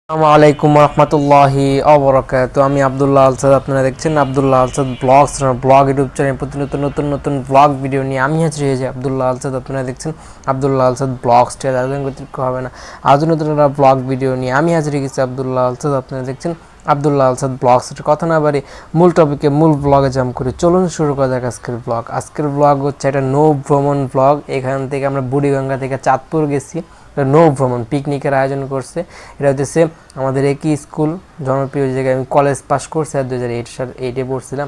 আসসালামু আলাইকুম রহমতুল্লাহি অবরাকাতুহু। আমি আব্দুল্লাহ আলসাদ, আপনারা দেখছেন Abdullah Alsad vlogs vlog YouTube channel. প্রতি নতুন নতুন নতুন ব্লগ ভিডিও নিয়ে আমি হাজির হয়েছি আব্দুল্লাহ আলসাদ। আপনারা দেখছেন আব্দুল্লাহ আলসাদ ব্লগস চ্যানেল। আয়োজন কর্তৃপক্ষ হবে না, আজও নতুন একটা ব্লগ ভিডিও নিয়ে আমি হাজির হয়ে গেছি আব্দুল্লাহ আলসাদ। আপনারা দেখছেন আব্দুল্লাহ আলসাদ ব্লগস। কথা না বাড়ি মূল টপিকে, মূল ব্লগে জাম্প করি। চলুন শুরু করা যাক আজকের ব্লগ। আজকের ব্লগ হচ্ছে একটা নৌ ভ্রমণ ব্লগ। এখান থেকে আমরা বুড়িগঙ্গা থেকে চাঁদপুর গেছি, নৌ ভ্রমণ পিকনিকের আয়োজন করছে। এটা হচ্ছে আমাদের একই স্কুল, জনপ্রিয় জায়গায়। আমি কলেজ পাস করছি আর 2008 পড়ছিলাম,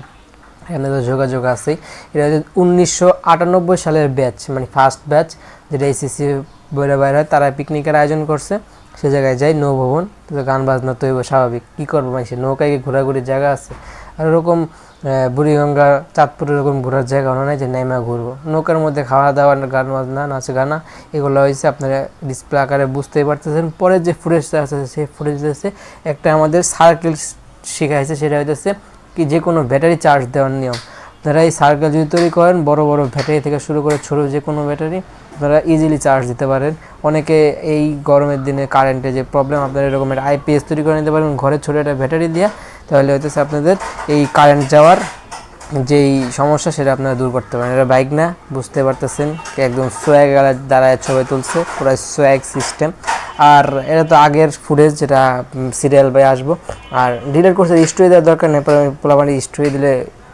এখানে তো যোগাযোগ আছেই। এটা হচ্ছে 1998 সালের ব্যাচ, মানে ফার্স্ট ব্যাচ, যেটা এসএসসি বইরা বাইর হয়, তারা পিকনিকের আয়োজন করছে। সে জায়গায় যাই, নৌভবন, তো গান বাজনা তো স্বাভাবিক, কী করবো, মানে সে নৌকায় ঘোরাঘুরির জায়গা আছে। আর ওরকম বুড়িগঙ্গা চাঁদপুর এরকম ঘোরার জায়গা হয় না যে নেমা ঘুরবো। নৌকার মধ্যে খাওয়া দাওয়া, গান বাজনা, নাচ গানা, এগুলো হয়েছে। আপনারা ডিসপ্লে আকারে বুঝতেই পারতেছেন। পরে যে ফুটেজটা আছে, সেই ফুটেজ হচ্ছে একটা আমাদের সার্কেল শেখাইছে। সেটা হইতেছে কি, যে কোনো ব্যাটারি চার্জ দেওয়ার নিয়ম। আপনারা এই সার্কেল যদি তৈরি করেন, বড় বড় ব্যাটারি থেকে শুরু করে ছোটো যে কোনো ব্যাটারি আপনারা ইজিলি চার্জ দিতে পারেন। অনেকে এই গরমের দিনে কারেন্টে যে প্রবলেম, আপনারা এরকম একটা আইপিএস তৈরি করে নিতে পারেন ঘরে ছোটো একটা ব্যাটারি দিয়ে। তাহলে হইতেছে আপনাদের এই কারেন্ট যাওয়ার যেই সমস্যা, সেটা আপনারা দূর করতে পারেন। এটা বাইক না, বুঝতে পারতেছেন, একদম সোয়াগ দ্বারায় ছবি তুলছে, পুরো সোয়াগ সিস্টেম। আর এটা তো আগের ফুটেজ, যেটা সিরিয়াল বাই আসবো। আর ডিলেট করছে, স্টোরি দেওয়ার দরকার নেই, পোলাপানি স্টোরি দিলে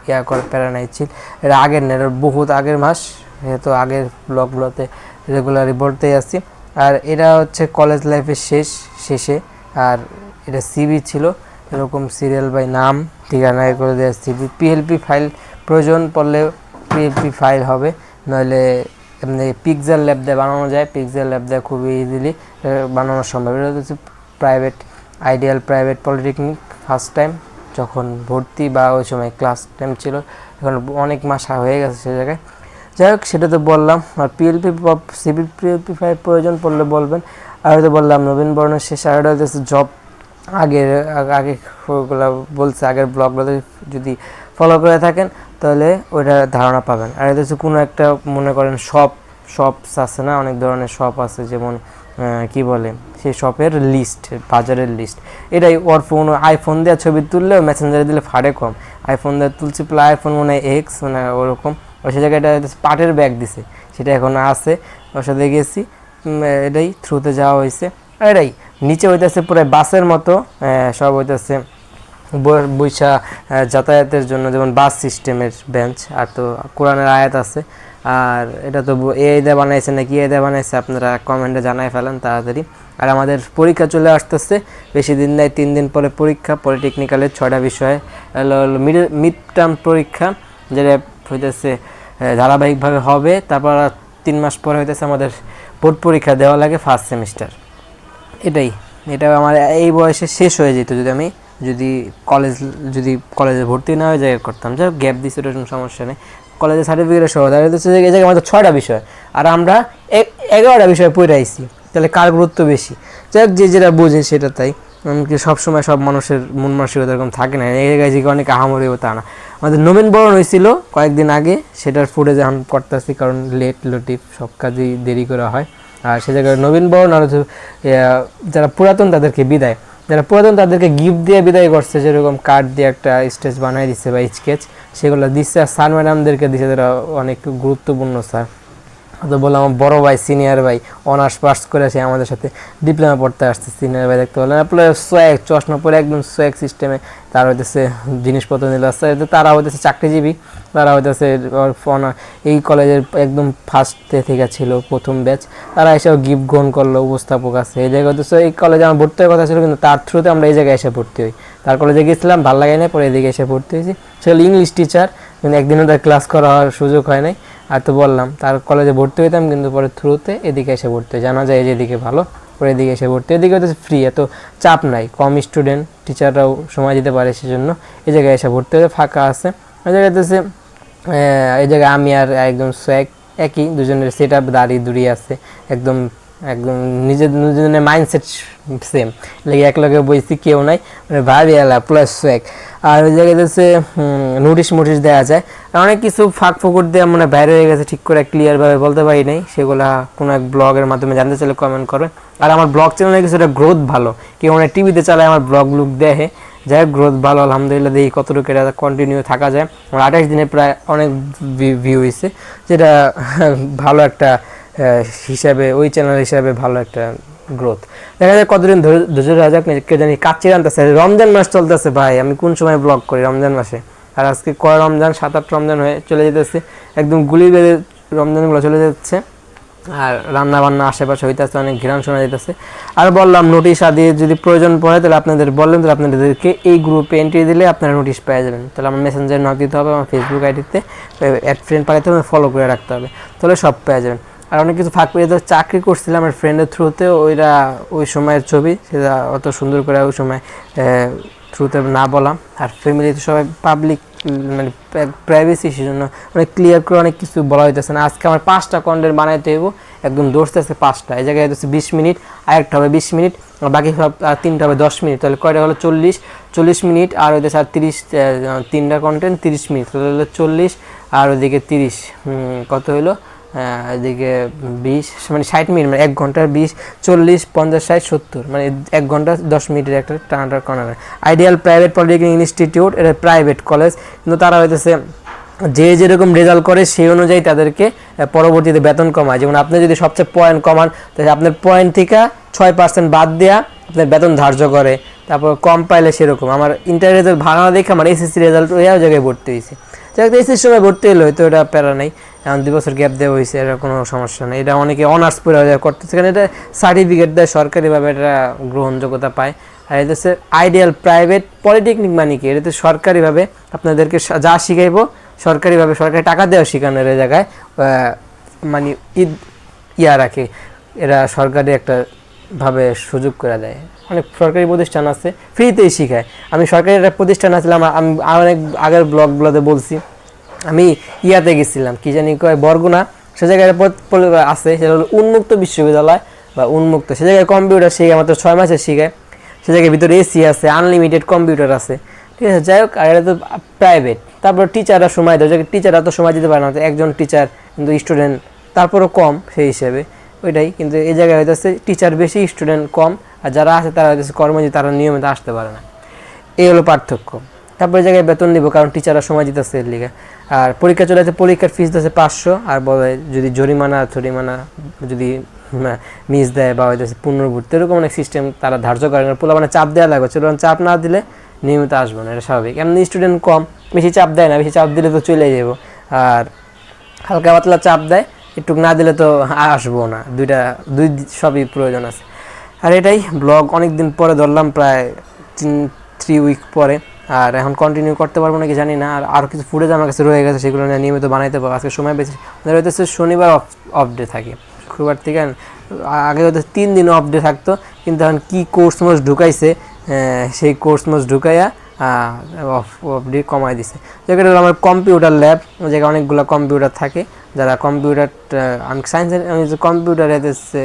ইয়া করে প্যারা নাইছিল। এটা আগের নেই, এটা বহুত আগের মাস, তো আগের ব্লগগুলোতে রেগুলারই বলতেই আসছি। আর এটা হচ্ছে কলেজ লাইফের শেষে। আর এটা সিবি ছিল, এরকম সিরিয়াল বাই নাম ঠিকানা করে দেওয়া সিবি। পিএলপি ফাইল প্রয়োজন পড়লে পিএলপি ফাইল হবে, নইলে এমনি পিক্সেল ল্যাব দিয়ে বানানো যায়। পিক্সেল ল্যাব দিয়ে খুবই ইজিলি বানানো সম্ভব। এটা হচ্ছে private, ideal private polytechnic, first time যখন ভর্তি বা ওই সময় ক্লাস টাইম ছিল, এখন অনেক মাস হয়ে গেছে সে জায়গায়। যাই হোক, সেটা তো বললাম। আর পিএলপি সিবি পিএলপি ফাইল প্রয়োজন পড়লে বলবেন। আর হয়তো বললাম নবীন বর্ণের শেষে আর হচ্ছে জব। আগের আগে ওগুলো বলছে, আগের ব্লগগুলো যদি ফলো করে থাকেন তাহলে ওইটা ধারণা পাবেন। আর এটা হচ্ছে কোনো একটা, মনে করেন শপস আছে না, অনেক ধরনের শপ আছে, যেমন কি বলে, সেই শপের লিস্ট, বাজারের লিস্ট। এটাই ওর ফোন, আইফোন দিয়ে ছবি তুললেও মেসেঞ্জারে দিলে ফাড়ে কম। আইফোন দিয়ে তুলছি, প্লাস আইফোন মনে হয় এক্স, মানে ওরকম। ওই সে জায়গায় এটা পাটের ব্যাগ দিছে, সেটা এখন আছে, ওর সাথে গেছি, এটাই থ্রুতে যাওয়া হয়েছে। এটাই নিচে হইতেছে পুরো বাসের মতো, সব হইতেছে বৈশা যাতায়াতের জন্য, যেমন বাস সিস্টেমের বেঞ্চ। আর তো কোরআনের আয়াত আছে। আর এটা তো এআই দিয়ে বানাইছে নাকি এআই দিয়ে বানাইছে, আপনারা কমেন্টে জানাই ফেলেন তাড়াতাড়ি। আর আমাদের পরীক্ষা চলে আসতেছে, বেশি দিন নেই, 3 দিন পরে পরীক্ষা। পলিটেকনিক্যালের 6টা বিষয়, মিড টার্ম পরীক্ষা, যেটা হইতেছে ধারাবাহিকভাবে হবে। তারপর 3 মাস পরে হইতেছে আমাদের বোর্ড পরীক্ষা দেওয়া লাগে, ফার্স্ট সেমিস্টার। এটা আমার এই বয়সে শেষ হয়ে যেত যদি কলেজে ভর্তি না হয়ে জায়গা করতাম। যাই হোক, গ্যাপ দিচ্ছে, ওটা কোনো সমস্যা নেই। কলেজে সার্টিফিকেটের সহ এই জায়গায় আমাদের 6টা বিষয়, আর আমরা 11টা বিষয় পড়ে আইছি। তাহলে কার গুরুত্ব বেশি? যাই হোক, যে যেটা বোঝে সেটা তাই। এমনকি সবসময় সব মানুষের মন মানসিকতা এরকম থাকে না, এই জায়গায় যে অনেক আহামরি তা না। আমাদের নবীন বরণ হয়েছিল কয়েকদিন আগে, সেটার ফুটেজ এখন করতেছি, কারণ লটিফ সব কাজেই দেরি করা হয়। আর সে জায়গায় নবীন বরণ, আর যারা পুরাতন তাদেরকে বিদায়, যারা পুরাতন তাদেরকে গিফট দিয়ে বিদায় করছে, যেরকম কার্ড দিয়ে একটা স্টেজ বানাই দিচ্ছে বা স্কেচ, সেগুলো দিচ্ছে। আর স্যার ম্যাডামদেরকে দিচ্ছে, যারা অনেক গুরুত্বপূর্ণ স্যার। তো বললাম আমার বড় ভাই, সিনিয়র ভাই, অনার্স পাস করে সে আমাদের সাথে ডিপ্লোমা পড়তে আসছে। সিনিয়র ভাই দেখতে বললেন, আপনার সোয়াগ, চশমা পরে একদম সোয়াগ সিস্টেমে তারা হইতেছে জিনিসপত্র নিয়ে আসছে। তারা হইতেছে চাকরিজীবী, তারা হইতেছে এই কলেজের একদম ফার্স্টে থেকে ছিল, প্রথম ব্যাচ। তারা এসেও গিফট গ্রহণ করলো, উপস্থাপক আছে এই জায়গায়। হইতেছে এই কলেজে আমার ভর্তি হওয়ার কথা ছিল, কিন্তু তার থ্রুতে আমরা এই জায়গায় এসে ভর্তি হই। তার কলেজে গেছিলাম, ভালো লাগে না, পরে এদিকে এসে ভর্তি হয়েছি। সে ইংলিশ টিচার, কিন্তু একদিনও তার ক্লাস করা হওয়ার সুযোগ হয় নাই। আর তো বললাম, তার কলেজে ভর্তি হইতাম, কিন্তু পরে থ্রুতে এদিকে এসে ভর্তি হয়। জানা যায় যেদিকে ভালো, পরে এদিকে এসে ভর্তি। এদিকে হচ্ছে ফ্রি, এত চাপ নাই, কম স্টুডেন্ট, টিচাররাও সময় দিতে পারে, সেজন্য এই জায়গায় এসে ভর্তি হয়ে ফাঁকা আছে। ওই জায়গায় হচ্ছে এই জায়গায় আমি আর একদম সোয়াগ একই, দুজনের সেট আপ, দাড়ি দুড়ি আছে, একদম একদম নিজের নিজের মাইন্ডসেট সেম, লেগে এক লগে বইছি কেউ নাই, মানে ভাবি এলা প্লাস সোয়াক। আর ওই জায়গায় হচ্ছে নোটিশ মোটিশ দেওয়া যায়, আর অনেক কিছু ফাঁক ফোকর দিয়ে মানে বাইরে হয়ে গেছে, ঠিক করে ক্লিয়ারভাবে বলতে পারি নাই, সেগুলা কোনো এক ব্লগের মাধ্যমে জানতে চাইলে কমেন্ট করবে। আর আমার ব্লগ চ্যানেলে কিছুটা গ্রোথ ভালো, কেউ মানে টিভিতে চালায় আমার ব্লগ লুক দেখে, যাই হোক গ্রোথ ভালো আলহামদুলিল্লাহ, দেখি কতটুকু এটা কন্টিনিউ থাকা যায়। আমার 28 দিনে প্রায় অনেক ভিউ হয়েছে, যেটা ভালো একটা হিসাবে, ওই চ্যানেল হিসাবে ভালো একটা গ্রোথ। দেখা যায় কতদিন ধৈর্য রাখা যাক, কে জানি কাচ্চি রানতেছে, রমজান মাস চলতেছে ভাই, আমি কোন সময় ব্লগ করি রমজান মাসে, আর আজকে কয় রমজান, 7-8 রমজান হয়ে চলে যেতেছে, একদম গুলি বেঁধে রমজানগুলো চলে যাচ্ছে। আর রান্না বান্না আশেপাশে হইতেছে, অনেক ঘিরান শোনা যেতেছে। আর বললাম নোটিশ আদি যদি প্রয়োজন পড়ে তাহলে আপনাদের বললেন, তাহলে আপনাদেরকে এই গ্রুপে এন্ট্রি দিলে আপনারা নোটিশ পেয়ে যাবেন। তাহলে আমার মেসেঞ্জার নক দিতে হবে, আমার ফেসবুক আইডিতে অ্যাড ফ্রেন্ড পাঠাতে হবে, ফলো করে রাখতে হবে, তাহলে সব পেয়ে যাবেন। আর অনেক কিছু ফাঁক পেয়ে চাকরি করছিলাম আমার ফ্রেন্ডের থ্রুতে, ওইটা ওই সময়ের ছবি, সেটা অত সুন্দর করে ওই সময় থ্রুতে না বললাম। আর ফ্যামিলিতে সবাই পাবলিক মানে প্রাইভেসি, সেজন্য অনেক ক্লিয়ার করে অনেক কিছু বলা হইতেছে না। আজকে আমার 5টা কন্টেন্ট বানাইতে হইব, একদম দৌড়তেছে 5টা, এই জায়গায় হচ্ছে 20 মিনিট, আর একটা হবে 20 মিনিট, আর বাকি সব 3টা হবে 10 মিনিট, তাহলে কয়টা হলো 40 মিনিট, আর হইতেছে আর 30, 3টা কন্টেন্ট 30 মিনিট, তাহলে হলো 40, আর ওইদিকে 30, কত হইলো এদিকে 20, মানে 60 মিনিট, মানে 1 ঘন্টার 20, 40, 50, 60, 70, মানে 1 ঘন্টা 10 মিনিটের একটা টানাটার corner. Ideal private polytechnic institute, এটা প্রাইভেট কলেজ, কিন্তু তারা হইতেছে যে যেরকম রেজাল্ট করে সেই অনুযায়ী তাদেরকে পরবর্তীতে বেতন কমায়। যেমন আপনি যদি সবচেয়ে পয়েন্ট কমান, তাহলে আপনার পয়েন্ট থেকে 6% বাদ দেওয়া আপনার বেতন ধার্য করে, তারপর কম পাইলে সেরকম। আমার ইন্টার রেজাল্ট ভালো না দেখে আমার এসএসসি রেজাল্ট ওই জায়গায় ভর্তি হয়েছে, যাই হোক এসএসসির সময় ভর্তি হলো, হয়তো এটা প্যারা নেই, এখন 2 বছর গ্যাপ দেওয়া হয়েছে, এটা কোনো সমস্যা নেই। এটা অনেকে অনার্স পড়ে করতেছে, কারণ এটা সার্টিফিকেট দেয় সরকারিভাবে, এটা গ্রহণযোগ্যতা পায়। আর এটা হচ্ছে আইডিয়াল প্রাইভেট পলিটেকনিক, মানে কি এটাতে সরকারিভাবে আপনাদেরকে যা শিখাইবো সরকারিভাবে, সরকারি টাকা দেওয়া শেখানোর জায়গায় মানে ইয়া রাখে, এরা সরকারি একটা ভাবে সুযোগ করে দেয়। অনেক সরকারি প্রতিষ্ঠান আছে ফ্রিতেই শিখায়। আমি সরকারি একটা প্রতিষ্ঠান আসলাম, আমি অনেক আগের ব্লগগুলোতে বলছি, আমি ইয়াতে গেছিলাম, কি জানি কয় বরগুনা, সে জায়গায় আছে, সেটা হলো উন্মুক্ত বিশ্ববিদ্যালয় বা উন্মুক্ত, সে জায়গায় কম্পিউটার শিখায়, মাত্র 6 মাসে শিখায়, সে জায়গায় ভিতরে এসি আছে, আনলিমিটেড কম্পিউটার আছে, ঠিক আছে। যাই হোক, আর এটা তো প্রাইভেট। তারপর টিচাররা সময় দেয়, টিচাররা তো সময় দিতে পারে না, একজন টিচার কিন্তু স্টুডেন্ট তারপরও কম সেই হিসেবে, ওইটাই। কিন্তু এই জায়গায় হইতেছে টিচার বেশি, স্টুডেন্ট কম, আর যারা আছে তারা হইতেছে কর্মজীবী, তারা নিয়মিত আসতে পারে না, এই হলো পার্থক্য। তারপরে জায়গায় বেতন দিব, কারণ টিচাররা সময় দিতেছে এর লিগে। আর পরীক্ষা চলে যাচ্ছে, পরীক্ষার ফিস দিচ্ছে 500, আর বলে যদি জরিমানা যদি মিস দেয় বা হইতেছে পুনর্ভর্তি, এরকম অনেক সিস্টেম তারা ধার্য করে, পোলা মানে চাপ দেওয়া লাগবে, চলো চাপ না দিলে নিয়মিত আসবো না, এটা স্বাভাবিক। এমনি স্টুডেন্ট কম, বেশি চাপ দেয় না, বেশি চাপ দিলে তো চলে যাবো, আর হালকা পাতলা চাপ দেয় একটু, না দিলে তো আসবো না, দুই সবই প্রয়োজন আছে। আর এটাই ব্লগ অনেক দিন পরে ধরলাম, প্রায় 3 উইক পরে, আর এখন কন্টিনিউ করতে পারবো নাকি জানি না। আর আরও কিছু ফুটেজ আমার কাছে রয়ে গেছে, সেগুলো নিয়মিত বানাইতে পারবো। আজকে সময় বেশি হইতেছে, শনিবার অফ ডে থাকে, শুক্রবার থেকে আগে হয়তো 3 দিন অফ ডে থাকতো, কিন্তু এখন কী কোর্স মোর্স ঢুকাইছে, সেই কোর্স মোর্স ঢুকাইয়া অফ ডে কমাই দিছে। যেটা হলো আমার কম্পিউটার ল্যাব, ওই জায়গায় অনেকগুলো কম্পিউটার থাকে, যারা কম্পিউটার, আমি সায়েন্সের, আমি যে কম্পিউটার এসেছে,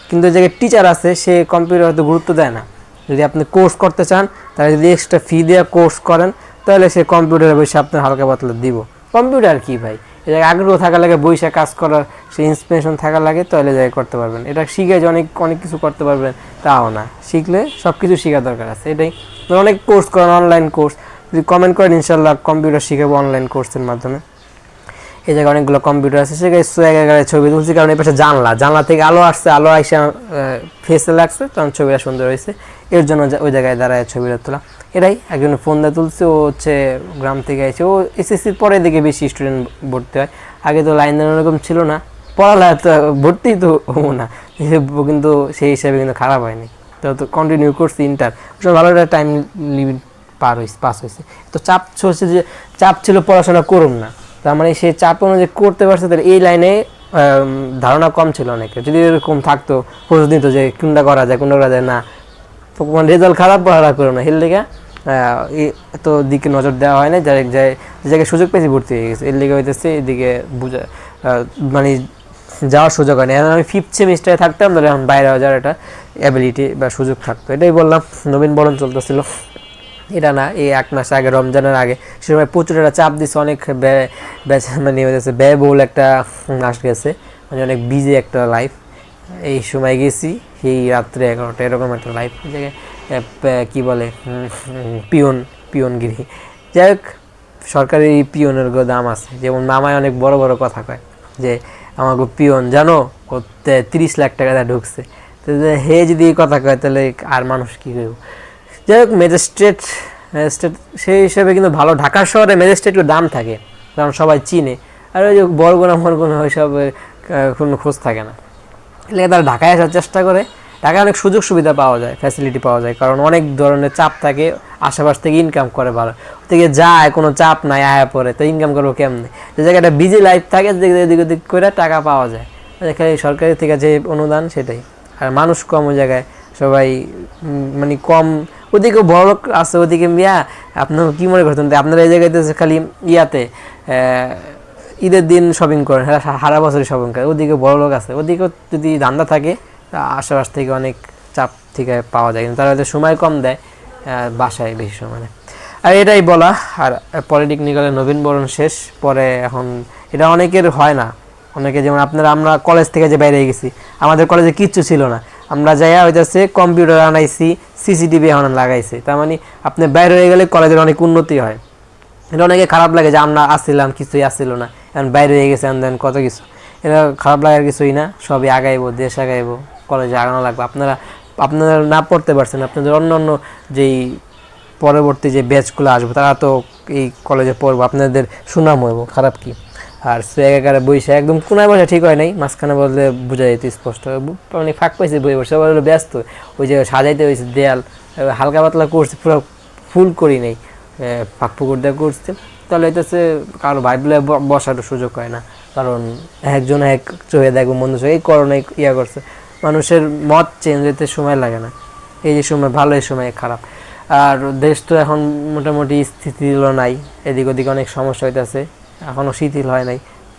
কিন্তু ওই জায়গায় টিচার আছে, সে কম্পিউটার হয়তো গুরুত্ব দেয় না। যদি আপনি কোর্স করতে চান, তাহলে যদি এক্সট্রা ফি দিয়ে কোর্স করেন, তাহলে সে কম্পিউটারে বসে আপনার হালকা পাতলা দিব। কম্পিউটার কি ভাই, এই জায়গায় আগ্রহ থাকা লাগে, বইসা কাজ করার সে ইন্সপিরেশন থাকা লাগে, তাহলে জায়গায় করতে পারবেন। এটা শিখে যে অনেক কিছু করতে পারবেন তাও না, শিখলে সব কিছু শেখা দরকার আছে। এটাই অনেক কোর্স করেন, অনলাইন কোর্স, যদি কমেন্ট করেন ইনশাল্লাহ কম্পিউটার শিখাবো অনলাইন কোর্সের মাধ্যমে। এই জায়গায় অনেকগুলো কম্পিউটার আছে, সেখানে জায়গায় ছবি তুলছি, কারণ এই পাশে জানলা থেকে আলো আসছে, আলো আইসে ফেসে লাগছে, তখন ছবিটা সুন্দর হয়েছে, এর জন্য ওই জায়গায় দাঁড়ায় ছবিটা তোলা। এটাই একজন ফোন দিয়ে তুলছে, ও হচ্ছে গ্রাম থেকে আসে, ও এসএসসির পরে দিকে বেশি স্টুডেন্ট ভর্তি হয়, আগে তো লাইন দেন ওরকম ছিল না, পড়ালেখা তো ভর্তি তো হবো না, কিন্তু সেই হিসাবে কিন্তু খারাপ হয়নি, তো কন্টিনিউ করছি ইন্টার, ভালো একটা টাইম লিমিট পাস হয়েছে। তো চাপ ছিল পড়াশোনা করুন না, তার মানে সেই চাপ অনুযায়ী করতে পারছে, তাহলে এই লাইনে ধারণা কম ছিল অনেকের। যদি এরকম থাকতো, খোঁজ দিত যে কোনটা করা যায় না, তো রেজাল্ট খারাপ পড়াশোনা করো না, হেল লেগে এত দিকে নজর দেওয়া হয় না, যে জায়গায় সুযোগ পেয়েছি ভর্তি হয়ে গেছে, এর লেগে হইতেছে এদিকে মানে যাওয়ার সুযোগ হয় না। এখন আমি 5th সেমিস্টারে থাকতাম, তাহলে এখন বাইরে যাওয়ার একটা অ্যাবিলিটি বা সুযোগ থাকতো। এটাই বললাম, নবীন বরণ চলতেছিল। এটা না, এই 1 মাস আগে, রমজানের আগে, সে সময় প্রচুর একটা চাপ দিচ্ছে, অনেক মানে হয়েছে ব্যয়বহুল একটা মাস গেছে, মানে অনেক বিজি একটা লাইফ। এই সময় গেছি সেই রাত্রে 11টা, এরকম একটা লাইফ জায়গায় কী বলে পিয়নগিরি। যাই হোক, সরকারি পিয়নের দাম আছে। যেমন মামায় অনেক বড় বড় কথা কয় যে আমাকে পিয়ন জানো ও 30 লাখ টাকা ঢুকছে। তো হে যদি এই কথা কয় তাহলে আর মানুষ কী করব। যাই হোক, ম্যাজিস্ট্রেট সেই হিসেবে কিন্তু ভালো। ঢাকার শহরে ম্যাজিস্ট্রেটের দাম থাকে, কারণ সবাই চিনে। আর ওই যে বরগুনা মরগুনা ওইসব কোনো খোঁজ থাকে না। এলে তারা ঢাকায় আসার চেষ্টা করে। ঢাকায় অনেক সুযোগ সুবিধা পাওয়া যায়, ফ্যাসিলিটি পাওয়া যায়, কারণ অনেক ধরনের চাপ থাকে। আশেপাশ থেকে ইনকাম করে ভালো, থেকে যায় কোনো চাপ নাই, আয়া পরে তো ইনকাম করবো কেমনে। যে জায়গায় একটা বিজি লাইফ থাকে, এদিক ওদিক করে টাকা পাওয়া যায়। এখানে সরকারি থেকে যে অনুদান সেটাই। আর মানুষ কম ওই জায়গায়, সবাই মানে কম। ওদিকে বড় লোক আছে, ওদিকে মিয়া আপনার কী মনে করতেন আপনারা এই জায়গাতে খালি ইয়াতে ঈদের দিন শপিং করেন, সারা বছরই শপিং করেন। ওদিকে বড় লোক আছে, ওদিকে যদি ধান্দা থাকে আশেপাশ থেকে অনেক চাপ থেকে পাওয়া যায়, কিন্তু তারা হয়তো সময় কম দেয়, বাসায় বেশি সময় নেয়। আর এটাই বলা। আর পলিটেকনিক্যালের নবীনবরণ শেষ পরে এখন এটা অনেকের হয় না। অনেকে যেমন আমরা কলেজ থেকে যে বাইরে গেছি, আমাদের কলেজে কিচ্ছু ছিল না, আমরা যাইয়া হইতেছে কম্পিউটার আনাইছি, সিসিটিভি এখন লাগাইছি। তার মানে আপনি বাইরে হয়ে গেলে কলেজের অনেক উন্নতি হয়। এটা অনেকে খারাপ লাগে যে আমরা আসছিলাম কিছুই আসছিল না, এখন বাইরে হয়ে গেছে দেন কত কিছু। এটা খারাপ লাগার কিছুই না, সবই আগাইবো, দেশ আগাইবো, কলেজে আগানো লাগবে। আপনারা না পড়তে পারছেন, আপনাদের অন্য অন্য যেই পরবর্তী যে ব্যাচগুলো আসবে তারা তো এই কলেজে পড়বো, আপনাদের সুনাম হইব, খারাপ কি। আর একাকারে বইসা একদম কোনায় বসা ঠিক হয় নাই, মাঝখানে বললে বোঝা যেত স্পষ্ট। অনেক ফাঁক পাইছে বই বসে, সবাই হলো ব্যস্ত। ওই যে সাজাইতে হয়েছে দেয়াল, হালকা পাতলা করছে, পুরো ফুল করি নেই, ফাঁক পুকুর দিয়ে করছে। তাহলে হইতেছে কারো ভাইবলে বসার সুযোগ হয় না, কারণ একজন এক চোখে দেখবো, মন্দ চোখে এই করোনা ইয়া করছে। মানুষের মত চেঞ্জ হতে সময় লাগে না, এই যে সময় ভালো, এই সময় খারাপ। আর দেশ তো এখন মোটামুটি স্থিতিশীল নাই, এদিক ওদিক অনেক সমস্যা হইতেছে, এখনও শিথিল হয় নাই।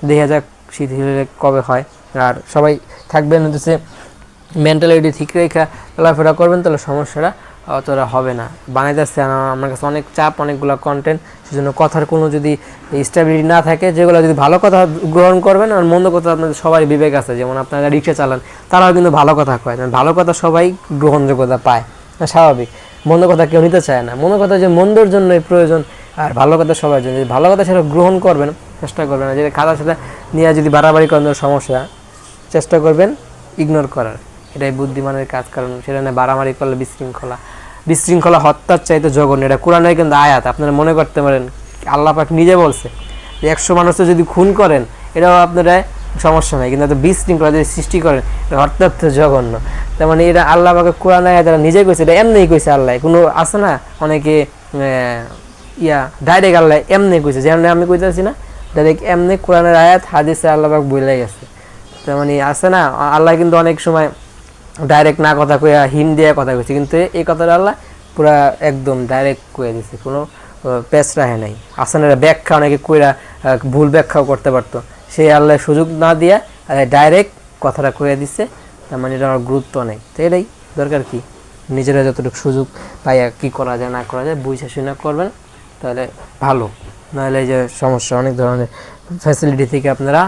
দেখা যাক শিথিল কবে হয়। আর সবাই থাকবেন হচ্ছে মেন্টালিটি ঠিক রেখা চলাফেরা করবেন, তাহলে সমস্যাটা অতটা হবে না। বানাইতেছে আমার কাছে অনেক চাপ, অনেকগুলো কন্টেন্ট, সেজন্য কথার কোনো যদি স্টেবিলিটি না থাকে, যেগুলো যদি ভালো কথা গ্রহণ করবেন, আর মন্দ কথা আপনাদের সবাই বিবেক আছে। যেমন আপনারা রিক্সা চালান, তারাও কিন্তু ভালো কথা কয়, ভালো কথা সবাই গ্রহণযোগ্যতা পায়, স্বাভাবিক। মন্দ কথা কেউ নিতে চায় না, মন্দ কথা যে মন্দর জন্যই প্রয়োজন, আর ভালো কথা সবার জন্য। ভালো কথা সেটা গ্রহণ করবেন, চেষ্টা করবেন না। যদি খাতা সাথে নিয়ে যদি বাড়াবাড়ি করেন সমস্যা, চেষ্টা করবেন ইগনোর করার, এটাই বুদ্ধিমানের কাজ। কারণ সেটা না বাড়াবাড়ি করলে বিশৃঙ্খলা হত্যার চাইতে জঘন্য। এটা কোরআনের কিন্তু আয়াত, আপনারা মনে করতে পারেন আল্লাহ পাক নিজে বলছে যে 100 মানুষকে যদি খুন করেন এটাও আপনারা সমস্যা নাই, কিন্তু বিশৃঙ্খলা যদি সৃষ্টি করেন এটা হত্যার জঘন্য। তার মানে এটা আল্লাহ পাকের কোরআন আয়াত যারা নিজে কইছে, এটা এমনিই কইছে আল্লাহ। কোনো আছে না অনেকে ডাইরেক্ট আল্লাহ এমনি কইছে, যেমন আমি কইতেছি না, ডাইরেক্ট এমনি কোরআনের আয়াত হাদিসে আল্লাহ পাক বলে গেছে। তার মানে আছে না, আল্লাহ কিন্তু অনেক সময় ডাইরেক্ট না কথা কইয়া হিন দিয়ে কথা কইছে, কিন্তু এই কথাটা আল্লাহ পুরা একদম ডাইরেক্ট কয়ে দিছে, কোনো পেঁচ রাখে নাই। আসানের ব্যাখ্যা অনেকে কইরা ভুল ব্যাখ্যাও করতে পারতো, সেই আল্লাহ সুযোগ না দিয়া ডাইরেক্ট কথাটা কয়ে দিচ্ছে। তার মানে এটা আমার গুরুত্ব নেই। তো এটাই দরকার, কি নিজেরা যতটুকু সুযোগ পাইয়া কী করা যায় না করা যায় বুঝে শুনে করবেন, তাহলে ভালো। নাহলে যে সমস্যা, অনেক ধরনের ফ্যাসিলিটি থেকে আপনারা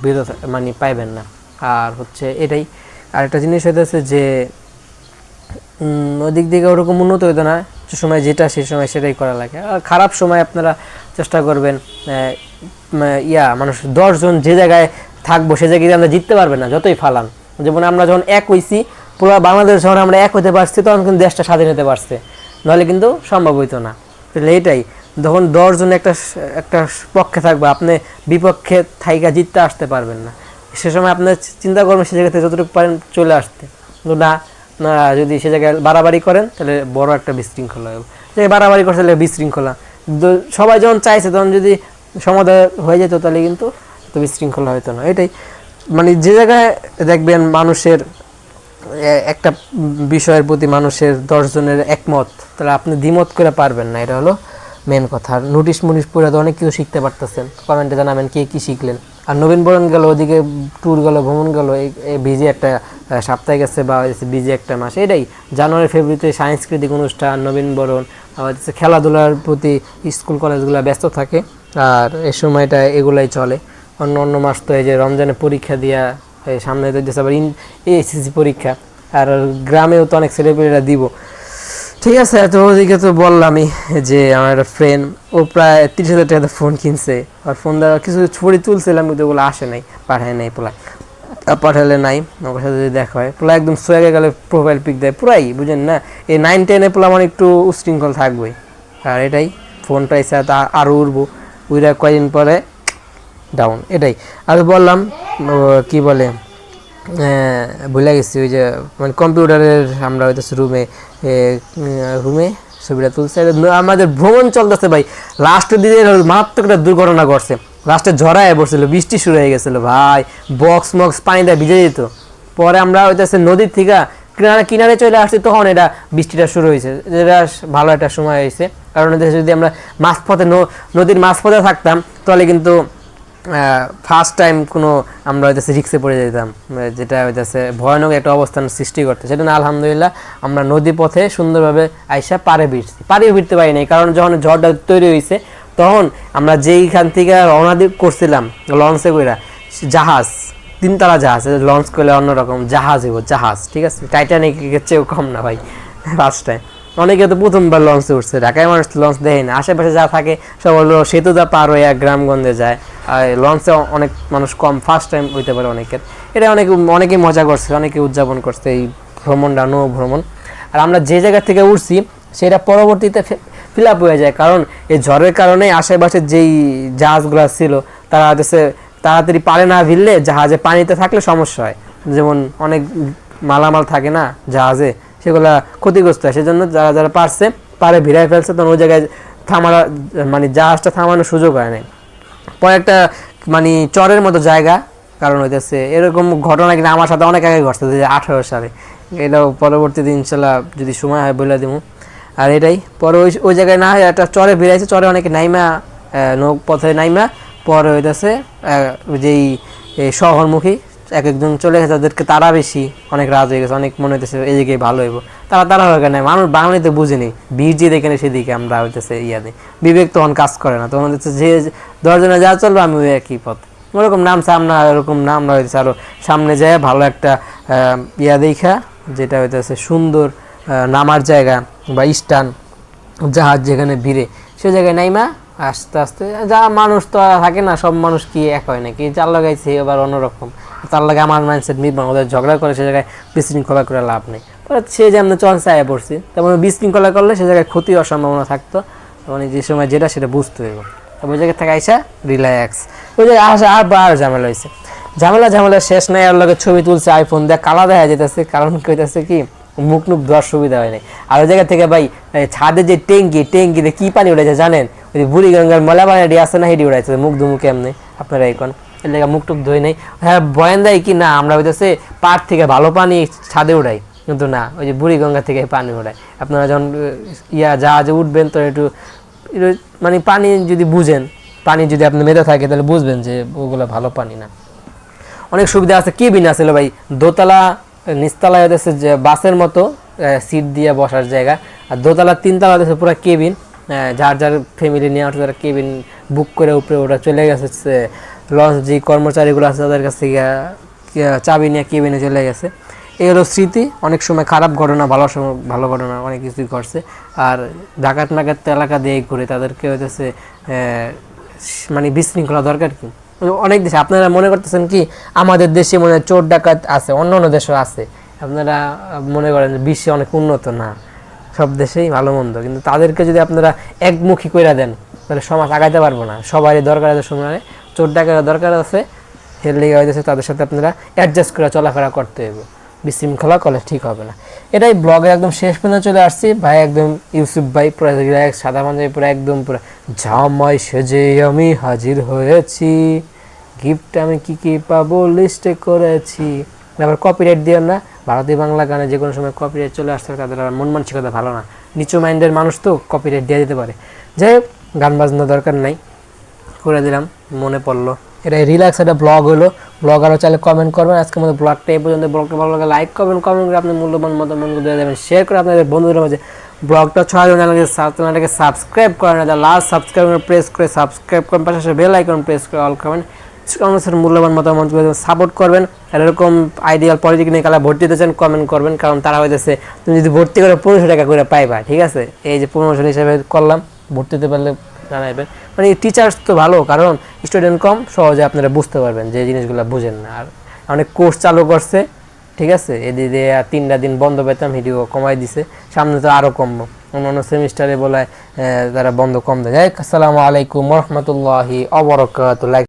বিরত মানে পাইবেন না। আর হচ্ছে এটাই আরেকটা জিনিস হইতেছে যে ওদিক দিকে ওরকম উন্নত হইতো না, যে সময় যেটা সেই সময় সেটাই করা লাগে। আর খারাপ সময় আপনারা চেষ্টা করবেন মানুষ 10 জন যে জায়গায় থাকবো সে জায়গায় আমরা জিততে পারবেন না যতই ফালান। যেমন আমরা যখন এক হইছি, পুরো বাংলাদেশ যখন আমরা এক হতে পারছি, তখন কিন্তু দেশটা স্বাধীন হতে পারছে, নাহলে কিন্তু সম্ভব হইতো না। তাহলে এটাই, যখন 10 জন একটা পক্ষে থাকবে, আপনি বিপক্ষে থাইকা জিততে আসতে পারবেন না। সে সময় আপনার চিন্তা করবেন সে জায়গাতে যতটুকু পারেন চলে আসতে, কিন্তু না যদি সে জায়গায় বাড়াবাড়ি করেন তাহলে বড় একটা বিশৃঙ্খলা হবে। যে বাড়াবাড়ি করছে তাহলে বিশৃঙ্খলা, সবাই যখন চাইছে তখন যদি সমাধান হয়ে যেত তাহলে কিন্তু তো বিশৃঙ্খলা হইতো না। এটাই মানে যে জায়গায় দেখবেন মানুষের একটা বিষয়ের প্রতি মানুষের 10 জনের একমত, তাহলে আপনি দ্বিমত করে পারবেন না, এটা হলো মেন কথা। নোটিশ পড়ে তো অনেক কিছু শিখতে পারতেছেন, কমেন্টে জানাবেন কে কী শিখলেন। আর নবীনবরণ গেল, ওদিকে ট্যুর গেল, ভ্রমণ গেল, এই বিজি একটা সপ্তাহে গেছে বা বিজি একটা মাস। এটাই জানুয়ারি ফেব্রুয়ারিতে সাংস্কৃতিক অনুষ্ঠান, নবীনবরণ, আবার খেলাধুলার প্রতি স্কুল কলেজগুলো ব্যস্ত থাকে, আর এই সময়টা এগুলাই চলে। অন্য অন্য মাস তো এই যে রমজানে পরীক্ষা দিয়া, সামনে তো আবার এসএসসি পরীক্ষা, আর গ্রামেও তো অনেক ছেলেপেলেরা দিব। ঠিক আছে, তো ওদিকে তো বললামই যে আমার একটা ফ্রেন্ড, ও প্রায় 30,000 টাকা ফোন কিনছে, আর ফোন দেওয়া কিছু ছবি তুলছিলাম কিন্তু ওগুলো আসে নাই, পাঠায় নাই পোলা, পাঠালে নাই। আমার সাথে যদি দেখা হয় পোলা একদম সোয়াগে গেলে প্রোফাইল পিক দেয় পুরাই, বুঝেন না? এই 9-10 পোলা মানে একটু উশৃঙ্খল থাকবেই, আর এটাই ফোনটা এসে আরও উড়বো, উইরা কয়েকদিন পরে ডাউন। এটাই আর বললাম কি বলে, ভুলে গেছি ওই যে মানে কম্পিউটারের আমরা হইতেছে রুমে ছবিটা তুলছে। আমাদের ভ্রমণ চলতেছে ভাই, লাস্টের দিকে মারাত্মক একটা দুর্ঘটনা ঘটছে, লাস্টে ঝড়ায় পড়ছিল, বৃষ্টি শুরু হয়ে গেছিলো ভাই, বক্স মক্স পানিটা ভিজে যেত। পরে আমরা হইতেছে নদীর থেকে কিনারে চলে আসছি, তখন এটা বৃষ্টিটা শুরু হয়েছে, যেটা ভালো একটা সময় হয়েছে। কারণ যদি আমরা মাঝপথে নদীর মাঝপথে থাকতাম তাহলে কিন্তু ফার্স্ট টাইম কোনো আমরা হইতেছে রিক্সে পড়ে যেতাম, যেটা হইতেছে ভয়ানক একটা অবস্থান সৃষ্টি করতে। সেটা না, আলহামদুলিল্লাহ আমরা নদী পথে সুন্দরভাবে আইসা পাড়েও ফিরতে পারি নাই, কারণ যখন ঝড়টা তৈরি হয়েছে তখন আমরা যেইখান থেকে রওনা করছিলাম লঞ্চে কইরা, জাহাজ, 3 তলা জাহাজ, লঞ্চ করলে অন্যরকম জাহাজ, ঠিক আছে, টাইটানিকের চেয়েও কম না ভাই, ফার্স্ট টাইম। অনেকে তো প্রথমবার লঞ্চে উঠছে, ঢাকায় মানুষ লঞ্চ দেখে না, আশেপাশে যা থাকে সব হলো সেতুটা পার হয়ে গ্রামগঞ্জে যায়, আর লঞ্চে অনেক মানুষ কম, ফার্স্ট টাইম হইতে পারে অনেকের। এটা অনেকেই মজা করছে, অনেকে উদযাপন করছে এই ভ্রমণটা, নৌ ভ্রমণ। আর আমরা যে জায়গা থেকে উঠছি সেটা পরবর্তীতে ফিল আপ হয়ে যায়, কারণ এই ঝড়ের কারণে আশেপাশে যেই জাহাজগুলো ছিল তারা হচ্ছে তাড়াতাড়ি পারে না ভিড়লে, জাহাজে পানিতে থাকলে সমস্যা হয়, যেমন অনেক মালামাল থাকে না জাহাজে, সেগুলা ক্ষতিগ্রস্ত হয়। সেজন্য যারা যারা পারে ভিড়ায় ফেলছে, তখন ওই জায়গায় মানে জাহাজটা থামানোর সুযোগ হয় নাই। পরে একটা মানে চরের মতো জায়গা, কারণ হইতেছে এরকম ঘটনা কিন্তু আমার সাথে অনেক আগে ঘটছে 2018 সালে। এটাও পরবর্তীতে ইনশাল্লাহ যদি সময় হয় বলে দেবো। আর এটাই পরে ওই জায়গায় না হয় একটা চরে ভিড়াইছে, চরে অনেকে নাইমা, নৌ পথে নাইমা পরে হইতেছে যেই শহরমুখী একজন চলে গেছে, তাদেরকে তারা বেশি অনেক রাজ হয়ে গেছে, অনেক মনে হইতেছে এই জায়গায় ভালো হইব, তারা হয়ে গেলে মানুষ বাঙালিতে বুঝেনি, ভিড় যে দেখে সেদিকে আমরা হইতেছে দিই, বিবেক তখন কাজ করে না, তখন হচ্ছে যে 10 জনে যা চলবে আমি ওই একই পথ, ওরকম নাম সামনা, এরকম নাম আমরা হইতেছে আরো সামনে যায় ভালো একটা দেখা, যেটা হইতেছে সুন্দর নামার জায়গা বা স্টান জাহাজ যেখানে ভিড়ে, সে জায়গায় নাইমা আস্তে আস্তে যা মানুষ তো থাকে না, সব মানুষ কি এক হয় নাকি, যার লাগাইছে এবার অন্যরকম, তার লাগে আমার মাইন্ডসেট মিলবে, ওদের ঝগড়া করে সে জায়গায় বিশৃঙ্খলা করে লাভ নেই। সে যেমন চলছে আয় পড়ছি, তেমন বিশৃঙ্খলা করলে সে জায়গায় ক্ষতি হওয়ার সম্ভাবনা থাকতো, মানে যে সময় যেটা সেটা বুঝতে হইব। ওই জায়গায় থেকে আইসা রিল্যাক্স, ওই জায়গায় আসা আর ঝামেলা হয়েছে, ঝামেলা শেষ নাই। আর লোকের ছবি তুলছে আইফোন দিয়ে, কালা দেখা যেতেছে, কারণ কইতেছে কি মুখ ধোয়ার সুবিধা হয় নাই। আর ওই জায়গা থেকে ভাই ছাদে যে ট্যাঙ্কিতে কি পানি উঠেছে জানেন, ওই বুড়িগঙ্গার ময়লা পানি আছে না, হেঁটে উড়াইছে, মুখ ধুমুকে এমনি আপনারা এখন এর লেগে মুখ টুক ধুই নাই। হ্যাঁ বয়ান দেয় কি না আমরা হইতেছে পাট থেকে ভালো পানি ছাদে উড়াই, কিন্তু না, ওই যে বুড়িগঙ্গা থেকে পানি উড়াই। আপনারা যখন জাহাজে উঠবেন তো একটু মানে পানি যদি বুঝেন, পানি যদি আপনার মেধা থাকে তাহলে বুঝবেন যে ওগুলো ভালো পানি না। অনেক সুবিধা আছে, কেবিন আছে ভাই, দোতলা নিচতলায় হচ্ছে যে বাসের মতো সিট দিয়ে বসার জায়গা, আর দোতলা 3 তলা হচ্ছে পুরো কেবিন, যার যার ফ্যামিলি নিয়ে আসছে তারা কেবিন বুক করে উপরে ওটা চলে গেছে, লঞ্চ যে কর্মচারীগুলো আছে তাদের কাছ থেকে চাবি নিয়ে কেবিনে চলে গেছে। এই হলো স্মৃতি। অনেক সময় খারাপ ঘটনা, ভালো ঘটনা অনেক কিছুই ঘটছে। আর ডাকাত এলাকা দিয়ে ঘুরে তাদেরকে হইতেছে মানে বিশৃঙ্খলা দরকার কি অনেক দেশে। আপনারা মনে করতেছেন কি আমাদের দেশে মনে হয় চোর ডাকাত আছে, অন্য অন্য দেশও আছে, আপনারা মনে করেন যে বিশ্বে অনেক উন্নত না, সব দেশেই ভালো মন্দ, কিন্তু তাদেরকে যদি আপনারা একমুখী করে দেন তাহলে সমাজ আগাইতে পারবো না। সবারই দরকার আছে, সময় চোর ডাকাতের দরকার আছে, হেল লেগে হইতেছে তাদের সাথে আপনারা অ্যাডজাস্ট করে চলাফেরা করতে হবে, বিশৃঙ্খলা করলে ঠিক হবে না। এটাই ব্লগের একদম শেষ পর্যন্ত চলে আসছি ভাই, একদম ইউসুফ ভাই পুরো সাদা পাঞ্জাবি পুরো একদম পুরো জামাই সেজে আমি হাজির হয়েছি, গিফট আমি কি পাবো লিস্টে করেছি। আবার কপিরাইট দিও না, ভারতীয় বাংলা গানে যে কোনো সময় কপিরাইট চলে আসতে তাদের আবার মন মানসিকতা ভালো না, নিচু মাইন্ডের মানুষ তো কপিরাইট দিয়ে দিতে পারে। যাই হোক, গান বাজনা দরকার নাই, করে দিলাম, মনে পড়লো। এটা রিল্যাক্স একটা ব্লগ হলো। ব্লগ আরও চাইলে কমেন্ট করবেন। আজকের মতো ব্লগটা এই পর্যন্ত। ব্লগটা ভালো লাগে লাইক করবেন, কমেন্ট করে আপনার মূল্যবান মতামত দিয়ে দেবেন, শেয়ার করে আপনাদের বন্ধুদের মাঝে ব্লগটা ছড়াই দেবেন। চ্যানেলটাকে সাবস্ক্রাইব করেন না, লাস্ট সাবস্ক্রাইব প্রেস করে সাবস্ক্রাইব করেন, পাশাপাশি বেল আইকন প্রেস করে অল করবেন। কমেন্টসের মূল্যবান মতামত সাপোর্ট করবেন। আর এরকম আইডিয়াল পলিটেকনিক কালা ভর্তি দিতে চান কমেন্ট করবেন, কারণ তারা হইতেছে তুমি যদি ভর্তি করে 1500 টাকা করে পাইবা, ঠিক আছে? এই যে প্রমোশন হিসেবে করলাম, ভর্তি দিতে পারলে জানাইবেন। মানে টিচার্স তো ভালো, কারণ স্টুডেন্ট কম, সহজে আপনারা বুঝতে পারবেন যে জিনিসগুলো বুঝেন না। আর অনেক কোর্স চালু করছে, ঠিক আছে? এদিকে 3টা দিন বন্ধ পেতাম, ভিডিও কমাই দিছে, সামনে তো আরও কমবো। অন্যান্য সেমিস্টারে বলে তারা বন্ধ কম দেয়। আসসালামু আলাইকুম ওয়া রাহমাতুল্লাহি ওয়া বারাকাতুহু।